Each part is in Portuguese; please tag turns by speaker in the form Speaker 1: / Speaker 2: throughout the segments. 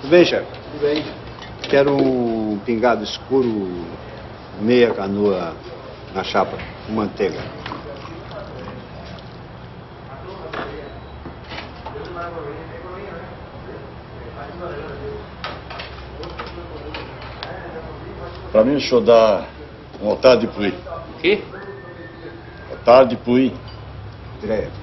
Speaker 1: Tudo bem, chefe?
Speaker 2: Tudo bem.
Speaker 1: Quero um pingado escuro, meia canoa na chapa, com manteiga.
Speaker 3: Pra mim, o senhor dá um otário de puí.
Speaker 2: O quê?
Speaker 3: Otário de puí.
Speaker 1: Direto.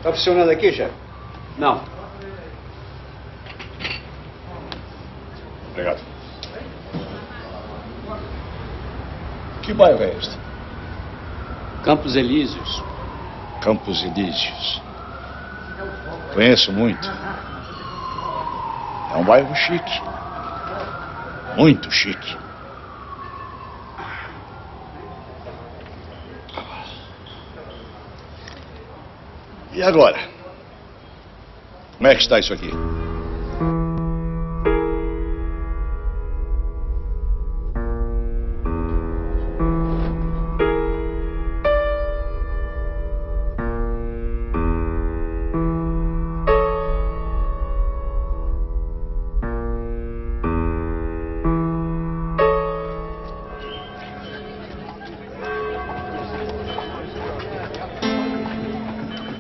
Speaker 1: Tá funcionando aqui, chefe?
Speaker 2: Não.
Speaker 3: Obrigado. Que bairro é este?
Speaker 2: Campos Elíseos.
Speaker 3: Campos Elíseos. Conheço muito. É um bairro chique. Muito chique. E agora? Como é que está isso aqui?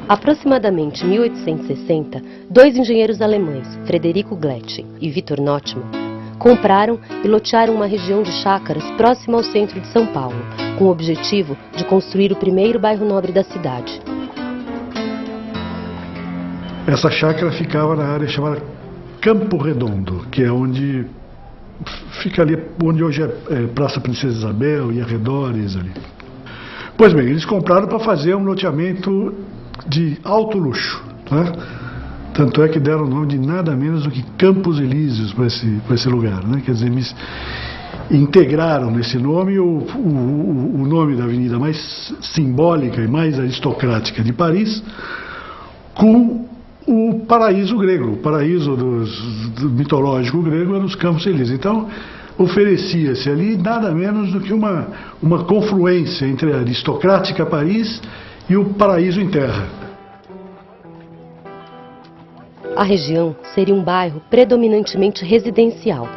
Speaker 4: Aproximadamente em 1860, dois engenheiros alemães, Frederico Gletsch e Victor Notman, compraram e lotearam uma região de chácaras próxima ao centro de São Paulo, com o objetivo de construir o primeiro bairro nobre da cidade.
Speaker 5: Essa chácara ficava na área chamada Campo Redondo, que é onde fica ali, onde hoje é Praça Princesa Isabel e arredores ali. Pois bem, eles compraram para fazer um loteamento de alto luxo, né? Tanto é que deram o nome de nada menos do que Campos Elíseos para esse lugar, né? Quer dizer, eles integraram nesse nome o nome da avenida mais simbólica e mais aristocrática de Paris com o paraíso grego, o paraíso do mitológico grego eram os Campos Elíseos. Então, oferecia-se ali nada menos do que uma confluência entre a aristocrática Paris e o paraíso em terra.
Speaker 4: A região seria um bairro predominantemente residencial,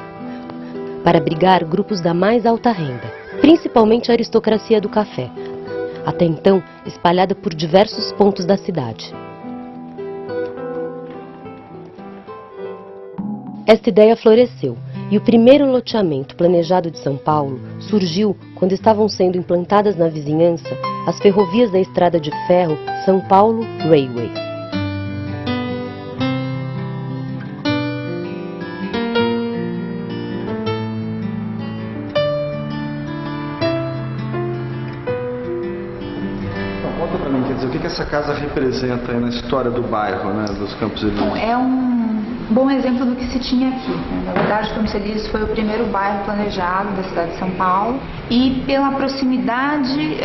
Speaker 4: para abrigar grupos da mais alta renda, principalmente a aristocracia do café, até então espalhada por diversos pontos da cidade. Esta ideia floresceu e o primeiro loteamento planejado de São Paulo surgiu quando estavam sendo implantadas na vizinhança as ferrovias da estrada de ferro São Paulo Railway.
Speaker 6: Então, conta pra mim, quer dizer, o que essa casa representa aí na história do bairro, né, dos Campos Elíseos?
Speaker 7: Bom, é um bom exemplo do que se tinha aqui, né? Na verdade, Campos Elíseos foi o primeiro bairro planejado da cidade de São Paulo e pela proximidade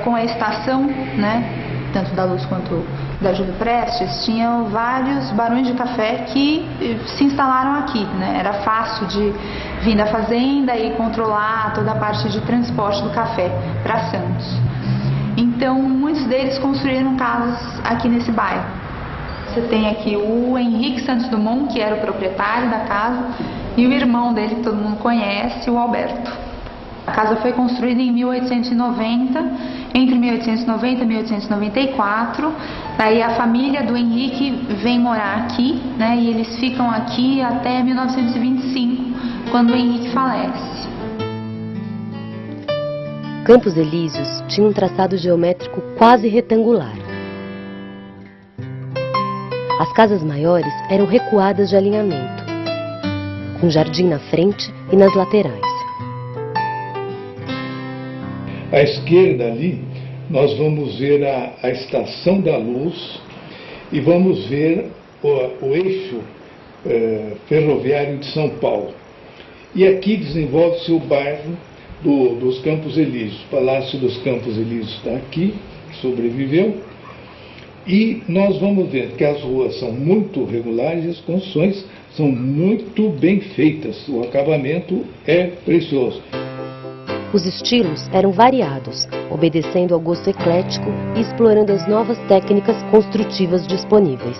Speaker 7: com a estação, né, tanto da Luz quanto da Júlio Prestes, tinham vários barões de café que se instalaram aqui, né? Era fácil de vir da fazenda e controlar toda a parte de transporte do café para Santos. Então, muitos deles construíram casas aqui nesse bairro. Você tem aqui o Henrique Santos Dumont, que era o proprietário da casa, e o irmão dele, que todo mundo conhece, o Alberto. A casa foi construída em 1890, entre 1890 e 1894. Daí a família do Henrique vem morar aqui, né, e eles ficam aqui até 1925, quando o Henrique falece.
Speaker 4: Campos Elíseos tinha um traçado geométrico quase retangular. As casas maiores eram recuadas de alinhamento, com jardim na frente e nas laterais.
Speaker 8: À esquerda ali, nós vamos ver a Estação da Luz e vamos ver o eixo ferroviário de São Paulo. E aqui desenvolve-se o bairro dos Campos Elíseos. O Palácio dos Campos Elíseos está aqui, sobreviveu. E nós vamos ver que as ruas são muito regulares e as construções são muito bem feitas. O acabamento é precioso.
Speaker 4: Os estilos eram variados, obedecendo ao gosto eclético e explorando as novas técnicas construtivas disponíveis.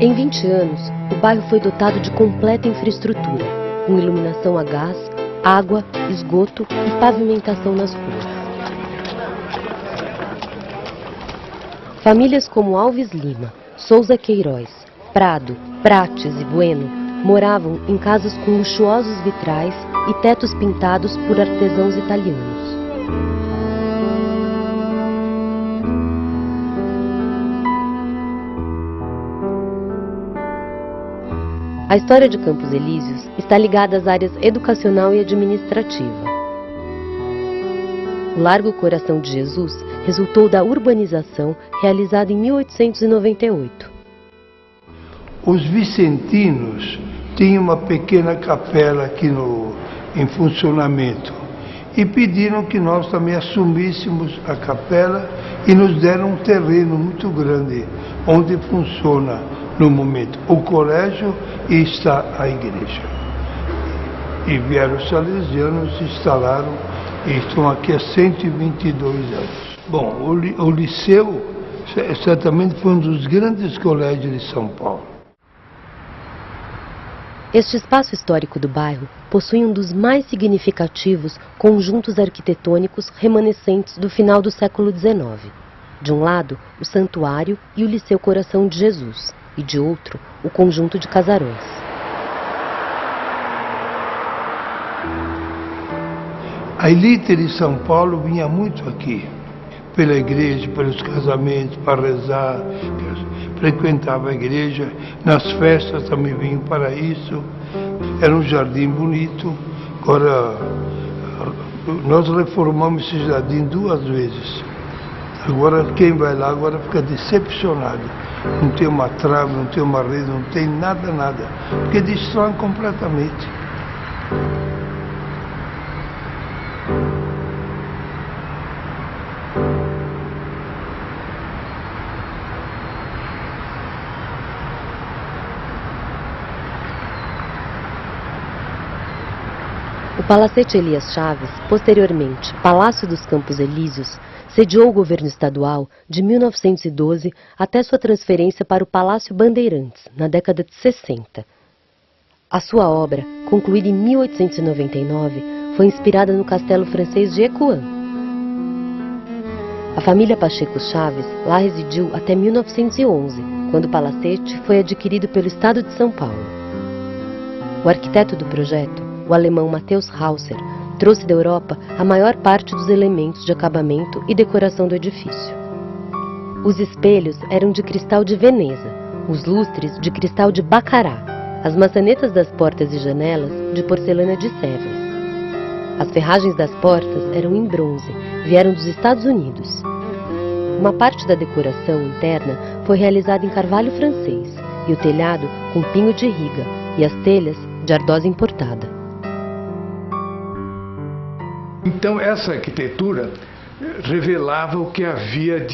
Speaker 4: Em 20 anos, o bairro foi dotado de completa infraestrutura, com iluminação a gás, água, esgoto e pavimentação nas ruas. Famílias como Alves Lima, Souza Queiroz, Prado, Prates e Bueno moravam em casas com luxuosos vitrais e tetos pintados por artesãos italianos. A história de Campos Elíseos está ligada às áreas educacional e administrativa. O Largo Coração de Jesus resultou da urbanização realizada em 1898.
Speaker 9: Os vicentinos tinham uma pequena capela aqui em funcionamento e pediram que nós também assumíssemos a capela e nos deram um terreno muito grande, onde funciona no momento o colégio e está a igreja. E vieram os salesianos, se instalaram e estão aqui há 122 anos. Bom, o liceu certamente foi um dos grandes colégios de São Paulo.
Speaker 4: Este espaço histórico do bairro possui um dos mais significativos conjuntos arquitetônicos remanescentes do final do século XIX. De um lado, o Santuário e o Liceu Coração de Jesus, e de outro, o conjunto de casarões.
Speaker 9: A elite de São Paulo vinha muito aqui, pela igreja, pelos casamentos, para rezar, frequentava a igreja, nas festas também vinham para isso. Era um jardim bonito. Agora, nós reformamos esse jardim 2 vezes. Agora, quem vai lá agora fica decepcionado. Não tem uma trave, não tem uma rede, não tem nada, porque destroem completamente.
Speaker 4: O Palacete Elias Chaves, posteriormente Palácio dos Campos Elíseos, sediou o governo estadual de 1912 até sua transferência para o Palácio Bandeirantes, na década de 60. A sua obra, concluída em 1899, foi inspirada no castelo francês de Écouen. A família Pacheco Chaves lá residiu até 1911, quando o palacete foi adquirido pelo Estado de São Paulo. O arquiteto do projeto, o alemão Matheus Hausser, trouxe da Europa a maior parte dos elementos de acabamento e decoração do edifício. Os espelhos eram de cristal de Veneza, os lustres de cristal de Bacará, as maçanetas das portas e janelas de porcelana de Sèvres. As ferragens das portas eram em bronze, vieram dos Estados Unidos. Uma parte da decoração interna foi realizada em carvalho francês e o telhado com pinho de riga e as telhas de ardósia importada.
Speaker 8: Então, essa arquitetura revelava o que havia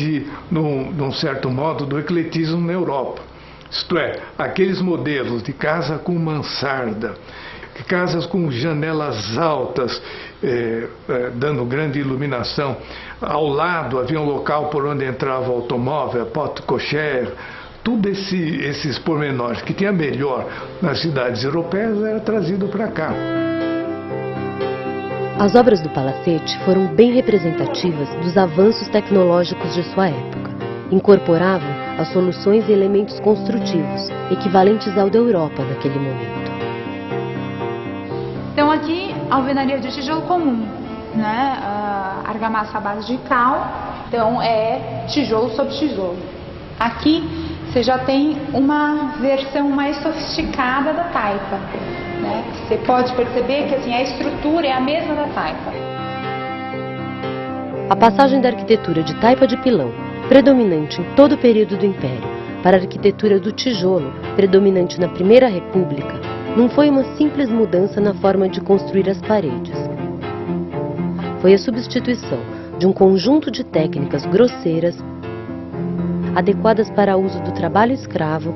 Speaker 8: num certo modo, do ecletismo na Europa. Isto é, aqueles modelos de casa com mansarda, casas com janelas altas, dando grande iluminação. Ao lado havia um local por onde entrava o automóvel, porte-cocher. Tudo esses pormenores que tinha melhor nas cidades europeias era trazido para cá.
Speaker 4: As obras do palacete foram bem representativas dos avanços tecnológicos de sua época. Incorporavam as soluções e elementos construtivos equivalentes ao da Europa naquele momento.
Speaker 7: Então aqui, alvenaria de tijolo comum, né? Argamassa à base de cal, então é tijolo sobre tijolo. Aqui você já tem uma versão mais sofisticada da taipa, né? Você pode perceber que assim, a estrutura é a mesma da taipa.
Speaker 4: A passagem da arquitetura de taipa de pilão, predominante em todo o período do Império, para a arquitetura do tijolo, predominante na Primeira República, não foi uma simples mudança na forma de construir as paredes. Foi a substituição de um conjunto de técnicas grosseiras, adequadas para o uso do trabalho escravo,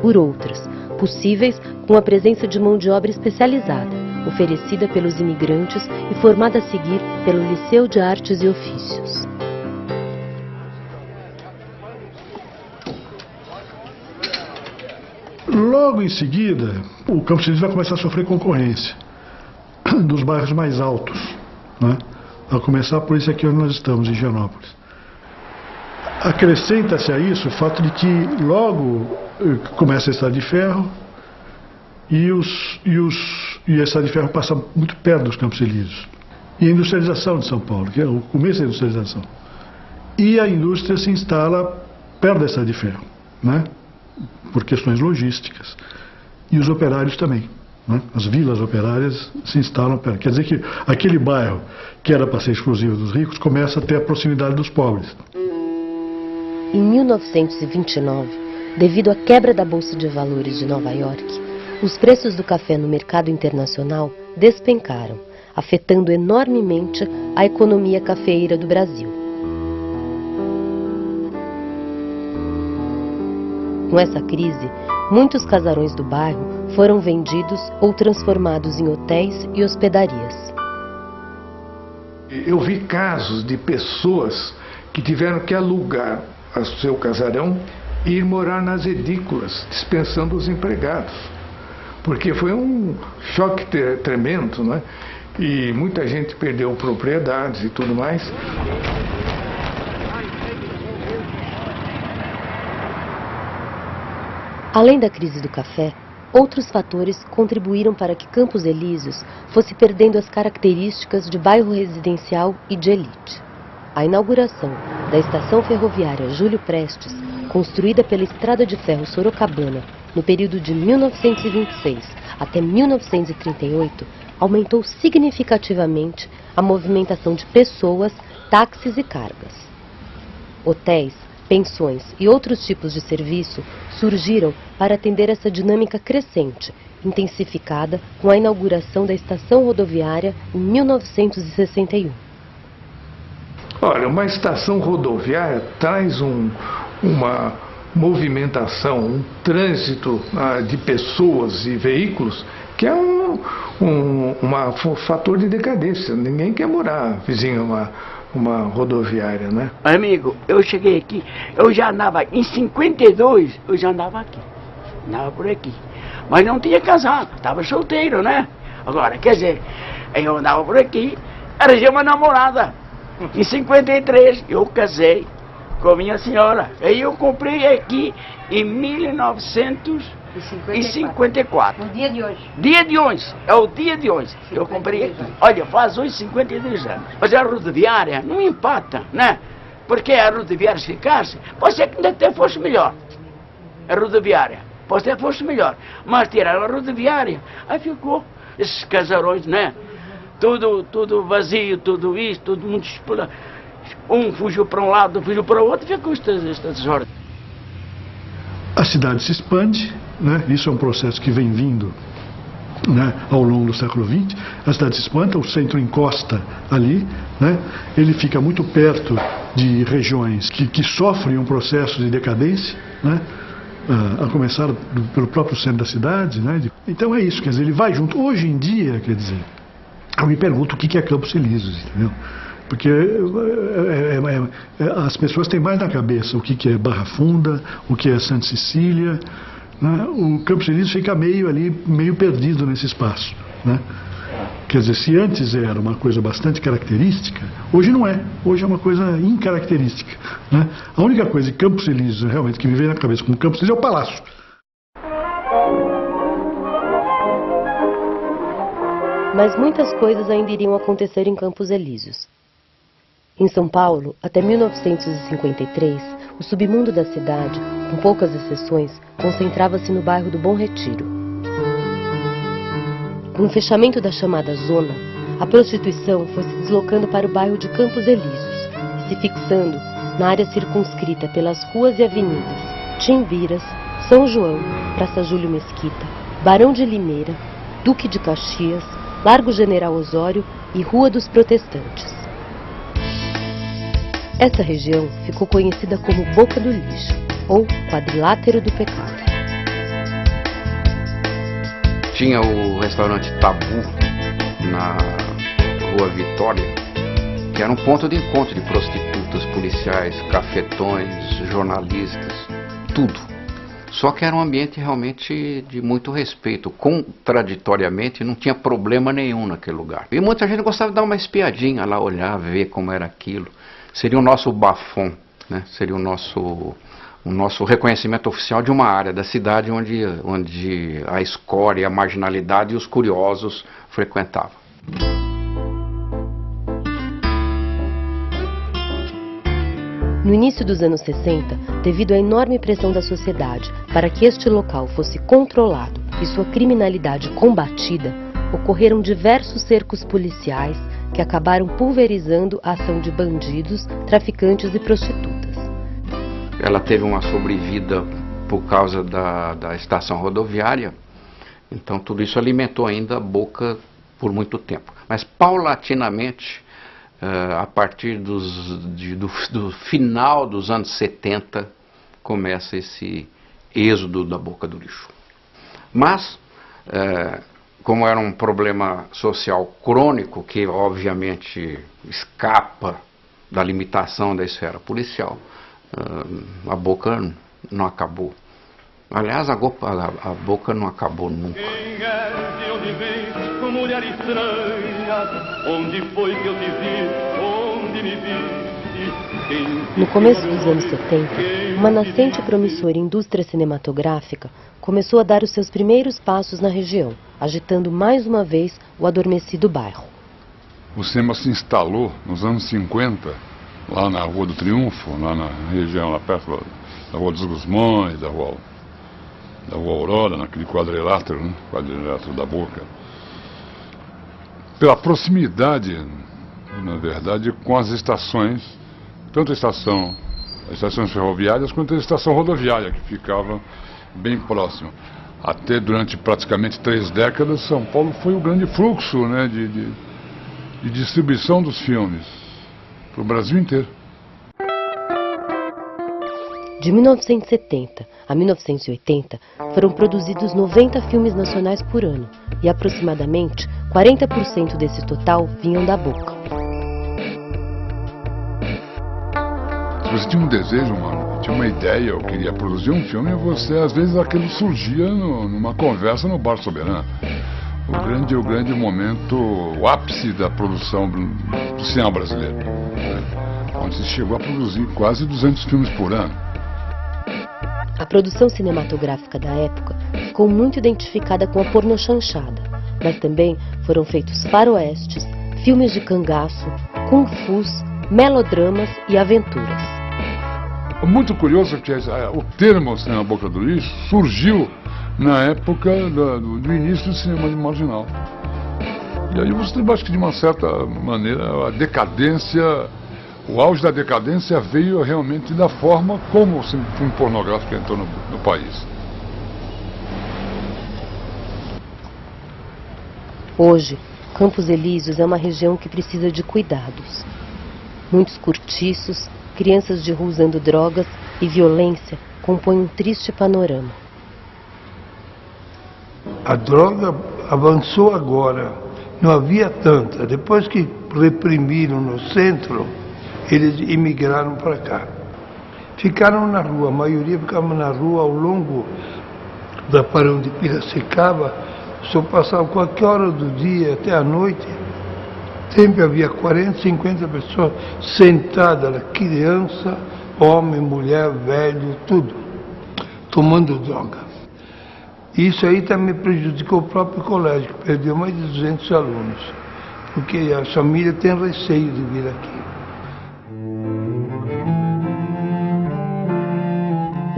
Speaker 4: por outras, possíveis com a presença de mão de obra especializada, oferecida pelos imigrantes e formada a seguir pelo Liceu de Artes e Ofícios.
Speaker 5: Logo em seguida, o Campos Elíseos vai começar a sofrer concorrência dos bairros mais altos, né? A começar por esse aqui onde nós estamos, em Higienópolis. Acrescenta-se a isso o fato de que logo começa a Estrada de Ferro e a Estrada de Ferro passa muito perto dos Campos Elíseos. E a industrialização de São Paulo, que é o começo da industrialização. E a indústria se instala perto da Estrada de Ferro, né? Por questões logísticas. E os operários também, né? As vilas operárias se instalam perto. Quer dizer que aquele bairro que era para ser exclusivo dos ricos começa a ter a proximidade dos pobres.
Speaker 4: Em 1929, devido à quebra da Bolsa de Valores de Nova York, os preços do café no mercado internacional despencaram, afetando enormemente a economia cafeeira do Brasil. Com essa crise, muitos casarões do bairro foram vendidos ou transformados em hotéis e hospedarias.
Speaker 8: Eu vi casos de pessoas que tiveram que alugar o seu casarão e ir morar nas edículas, dispensando os empregados. Porque foi um choque tremendo, né? E muita gente perdeu propriedades e tudo mais.
Speaker 4: Além da crise do café, outros fatores contribuíram para que Campos Elíseos fosse perdendo as características de bairro residencial e de elite. A inauguração da estação ferroviária Júlio Prestes, construída pela Estrada de Ferro Sorocabana no período de 1926 até 1938, aumentou significativamente a movimentação de pessoas, táxis e cargas. Hotéis, pensões e outros tipos de serviço surgiram para atender essa dinâmica crescente, intensificada com a inauguração da estação rodoviária em 1961.
Speaker 8: Olha, uma estação rodoviária traz uma movimentação, um trânsito de pessoas e veículos que é um fator de decadência. Ninguém quer morar vizinho a uma rodoviária, né?
Speaker 10: Amigo, eu cheguei aqui, eu já andava, em 52, eu já andava aqui, andava por aqui. Mas não tinha casado, estava solteiro, né? Agora, quer dizer, eu andava por aqui, era uma namorada. Em 53 eu casei com a minha senhora. Aí eu comprei aqui em 1954.
Speaker 11: No dia de hoje.
Speaker 10: Dia de hoje, é o dia de hoje. Eu comprei aqui. Olha, faz hoje 52 anos. Mas a rodoviária não empata, né? Porque a rodoviária se ficasse, pode ser que ainda até fosse melhor. A rodoviária, pode ser que fosse melhor. Mas tiraram a rodoviária, aí ficou esses casarões, né? Tudo vazio, tudo isso, todo mundo expulso. Um fugiu para um lado, fugiu para o outro, ficou esta desordem.
Speaker 5: A cidade se expande, né? Isso é um processo que vem vindo, né, ao longo do século XX. A cidade se expande, o centro encosta ali, né? Ele fica muito perto de regiões que sofrem um processo de decadência, né? A começar pelo próprio centro da cidade, né? Então é isso, quer dizer, ele vai junto. Hoje em dia, quer dizer, eu me pergunto o que é Campos Elíseos, entendeu? Porque as pessoas têm mais na cabeça o que é Barra Funda, o que é Santa Cecília, né? O Campos Elíseos fica meio perdido nesse espaço, né? Quer dizer, se antes era uma coisa bastante característica, hoje não é. Hoje é uma coisa incaracterística, né? A única coisa de Campos Elíseos realmente que me vem na cabeça como Campos Elíseos é o Palácio.
Speaker 4: Mas muitas coisas ainda iriam acontecer em Campos Elíseos. Em São Paulo, até 1953, o submundo da cidade, com poucas exceções, concentrava-se no bairro do Bom Retiro. Com o fechamento da chamada Zona, a prostituição foi se deslocando para o bairro de Campos Elíseos e se fixando na área circunscrita pelas ruas e avenidas Timbiras, São João, Praça Júlio Mesquita, Barão de Limeira, Duque de Caxias, Largo General Osório e Rua dos Protestantes. Essa região ficou conhecida como Boca do Lixo, ou Quadrilátero do Pecado.
Speaker 12: Tinha o restaurante Tabu,
Speaker 11: na Rua Vitória, que era um ponto de encontro de prostitutas, policiais, cafetões, jornalistas, tudo. Só que era um ambiente realmente de muito respeito. Contraditoriamente, não tinha problema nenhum naquele lugar. E muita gente gostava de dar uma espiadinha lá, olhar, ver como era aquilo. Seria o nosso bafom, né? Seria o nosso reconhecimento oficial de uma área da cidade onde a escória, a marginalidade e os curiosos frequentavam.
Speaker 4: No início dos anos 60, devido à enorme pressão da sociedade para que este local fosse controlado e sua criminalidade combatida, ocorreram diversos cercos policiais que acabaram pulverizando a ação de bandidos, traficantes e prostitutas.
Speaker 11: Ela teve uma sobrevida por causa da estação rodoviária, então tudo isso alimentou ainda a Boca por muito tempo. Mas paulatinamente, a partir do final dos anos 70, começa esse êxodo da Boca do Lixo. Mas, como era um problema social crônico, que obviamente escapa da limitação da esfera policial, a Boca não acabou. Aliás, a Boca não acabou nunca.
Speaker 12: Mulher estranha, onde foi que eu te vi, onde me viste?
Speaker 4: No começo dos anos 70, uma nascente e promissora indústria cinematográfica começou a dar os seus primeiros passos na região, agitando mais uma vez o adormecido bairro.
Speaker 13: O cinema se instalou nos anos 50, lá na Rua do Triunfo, lá na região, lá perto da Rua dos Gusmões, da Rua Aurora, naquele quadrilátero, né? Quadrilátero da Boca. Pela proximidade, na verdade, com as estações, tanto as estações ferroviárias quanto a estação rodoviária, que ficava bem próximo. Até durante praticamente 3 décadas, São Paulo foi o grande fluxo, né, de distribuição dos filmes para o Brasil inteiro.
Speaker 4: De 1970 a 1980, foram produzidos 90 filmes nacionais por ano, e aproximadamente 40% desse total vinham da Boca.
Speaker 13: Se você tinha um desejo, tinha uma ideia, eu queria produzir um filme, você, às vezes, aquilo surgia numa conversa no Bar Soberano. O grande momento, o ápice da produção do cinema brasileiro, né? Onde se chegou a produzir quase 200 filmes por ano.
Speaker 4: A produção cinematográfica da época ficou muito identificada com a pornochanchada, mas também foram feitos faroestes, filmes de cangaço, kung-fus, melodramas e aventuras.
Speaker 13: Muito curioso que o termo cinema Boca do Lixo surgiu na época do início do cinema marginal. E aí você acha que de uma certa maneira a decadência, o auge da decadência veio realmente da forma como o filme pornográfico entrou no país.
Speaker 4: Hoje, Campos Elíseos é uma região que precisa de cuidados. Muitos cortiços, crianças de rua usando drogas e violência compõem um triste panorama.
Speaker 9: A droga avançou agora, não havia tanta. Depois que reprimiram no centro, eles imigraram para cá. Ficaram na rua, a maioria ficava na rua ao longo da Barão de Piracicaba, só passava qualquer hora do dia até a noite. Sempre havia 40, 50 pessoas sentadas, criança, homem, mulher, velho, tudo, tomando droga. Isso aí também prejudicou o próprio colégio, que perdeu mais de 200 alunos, porque a família tem receio de vir aqui.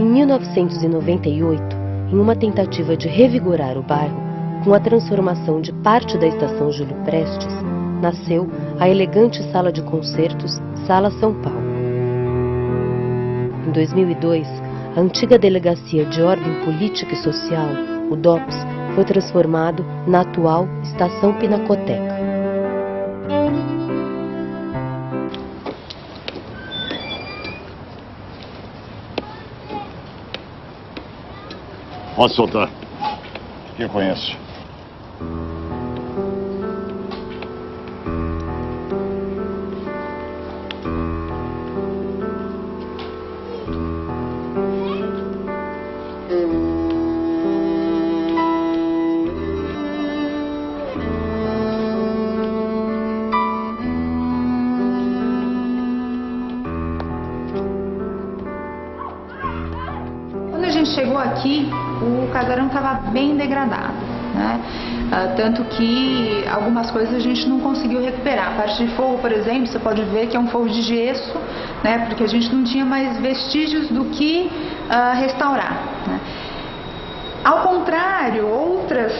Speaker 4: Em 1998, em uma tentativa de revigorar o bairro, com a transformação de parte da estação Júlio Prestes, nasceu a elegante sala de concertos Sala São Paulo. Em 2002, a antiga Delegacia de Ordem Política e Social, o DOPS, foi transformado na atual Estação Pinacoteca.
Speaker 3: Pode soltar. Quem conhece?
Speaker 7: chegou aqui, o casarão estava bem degradado, né? Tanto que algumas coisas a gente não conseguiu recuperar. A parte de forro, por exemplo, você pode ver que é um forro de gesso, né? Porque a gente não tinha mais vestígios do que restaurar, né? Ao contrário, outras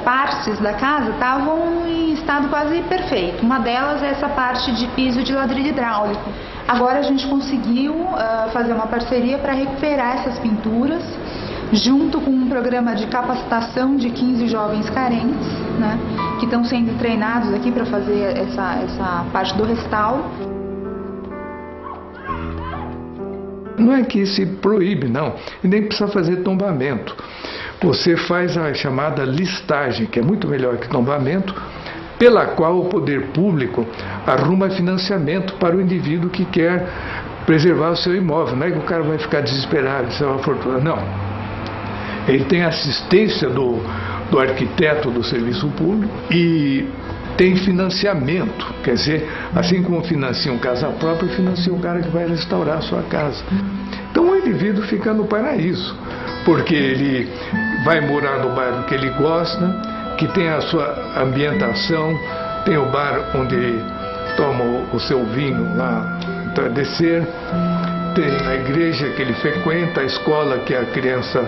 Speaker 7: partes da casa estavam em estado quase perfeito. Uma delas é essa parte de piso de ladrilho hidráulico. Agora a gente conseguiu fazer uma parceria para recuperar essas pinturas, junto com um programa de capacitação de 15 jovens carentes, né, que estão sendo treinados aqui para fazer essa parte do restauro.
Speaker 8: Não é que se proíbe, não, e nem precisa fazer tombamento. Você faz a chamada listagem, que é muito melhor que tombamento, pela qual o poder público arruma financiamento para o indivíduo que quer preservar o seu imóvel. Não é que o cara vai ficar desesperado, isso é uma fortuna, não. Ele tem assistência do arquiteto do serviço público e tem financiamento, quer dizer, assim como financia um casa própria, financia um cara que vai restaurar a sua casa. Então o indivíduo fica no paraíso, porque ele vai morar no bairro que ele gosta, que tem a sua ambientação, tem o bar onde ele toma o seu vinho lá, entardecer, tem a igreja que ele frequenta, a escola que a criança,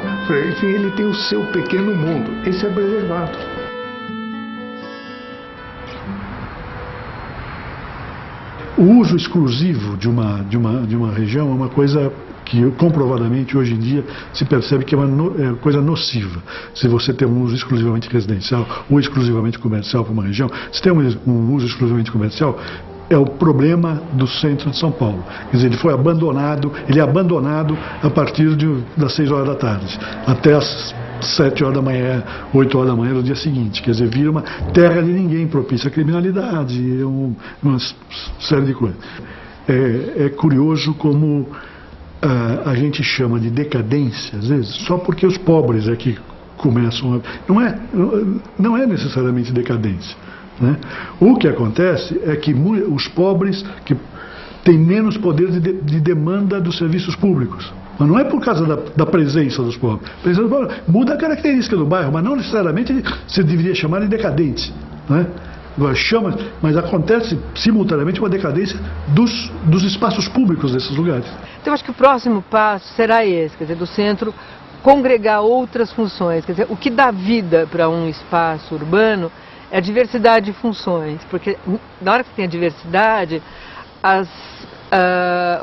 Speaker 8: enfim, ele tem o seu pequeno mundo. Esse é preservado.
Speaker 5: O uso exclusivo de uma região é uma coisa que comprovadamente hoje em dia se percebe que é uma coisa nociva. Se você tem um uso exclusivamente residencial ou exclusivamente comercial para uma região, se tem um uso exclusivamente comercial, é o problema do centro de São Paulo. Quer dizer, ele é abandonado a partir das 6 horas da tarde, até as 7 horas da manhã, 8 horas da manhã do dia seguinte. Quer dizer, vira uma terra de ninguém, propícia à criminalidade, uma série de coisas. É curioso como a gente chama de decadência, às vezes, só porque os pobres é que começam a... Não é necessariamente decadência, né? O que acontece é que os pobres que têm menos poder de demanda dos serviços públicos. Mas não é por causa da presença dos pobres. A presença dos pobres muda a característica do bairro, mas não necessariamente se deveria chamar de decadente, né? Mas acontece simultaneamente uma decadência dos espaços públicos desses lugares.
Speaker 14: Então eu acho que o próximo passo será esse, quer dizer, do centro congregar outras funções. Quer dizer, o que dá vida para um espaço urbano é a diversidade de funções, porque na hora que você tem a diversidade,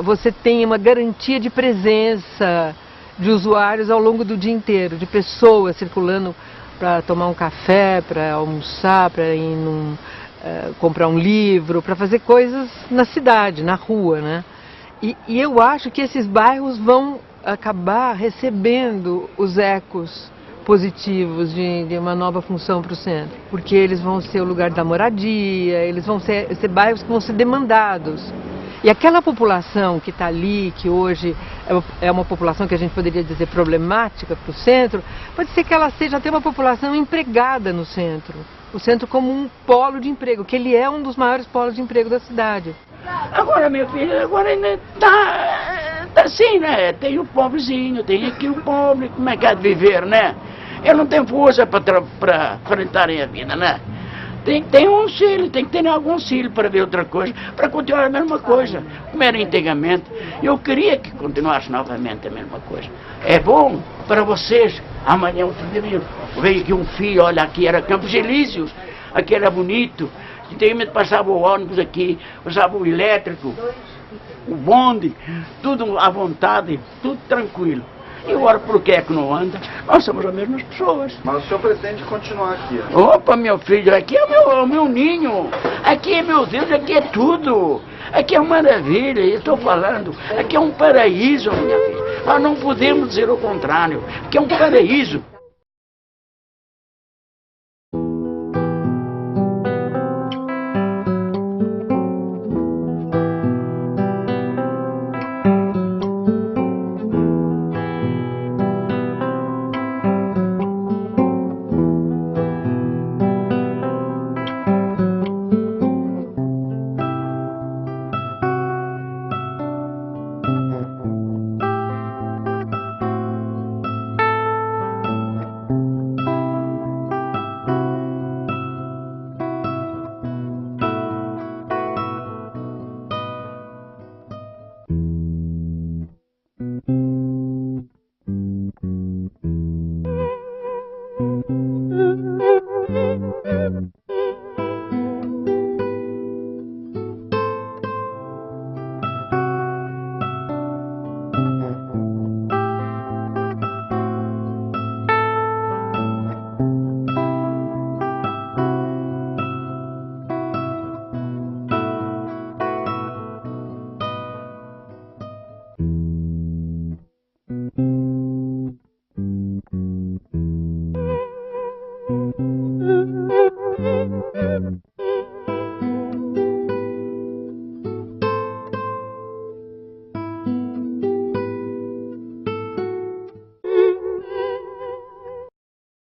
Speaker 14: você tem uma garantia de presença de usuários ao longo do dia inteiro, de pessoas circulando para tomar um café, para almoçar, para ir comprar um livro, para fazer coisas na cidade, na rua, né? E eu acho que esses bairros vão acabar recebendo os ecos positivos de uma nova função para o centro, porque eles vão ser o lugar da moradia, eles vão ser bairros que vão ser demandados. E aquela população que está ali, que hoje é uma população que a gente poderia dizer problemática para o centro, pode ser que ela seja até uma população empregada no centro. O centro como um polo de emprego, que ele é um dos maiores polos de emprego da cidade.
Speaker 10: Agora, meu filho, ainda tá assim, né? Tem o pobrezinho, tem aqui o pobre, como é que há de viver, né? Eu não tenho força para enfrentar a vida, né? Tem que ter um auxílio, tem que ter algum auxílio para ver outra coisa, para continuar a mesma coisa, como era antigamente. Eu queria que continuasse novamente a mesma coisa. É bom para vocês, amanhã veio aqui um filho, olha, aqui era Campos Elíseos, aqui era bonito, antigamente passava o ônibus aqui, usava o elétrico, o bonde, tudo à vontade, tudo tranquilo. E agora, por que é que não anda? Nós somos as mesmas pessoas.
Speaker 6: Mas o senhor pretende continuar aqui? Né?
Speaker 10: Opa, meu filho, aqui é o meu ninho. Aqui, meu Deus, aqui é tudo. Aqui é uma maravilha, eu estou falando. Aqui é um paraíso, minha filha. Nós não podemos dizer o contrário. Aqui é um paraíso.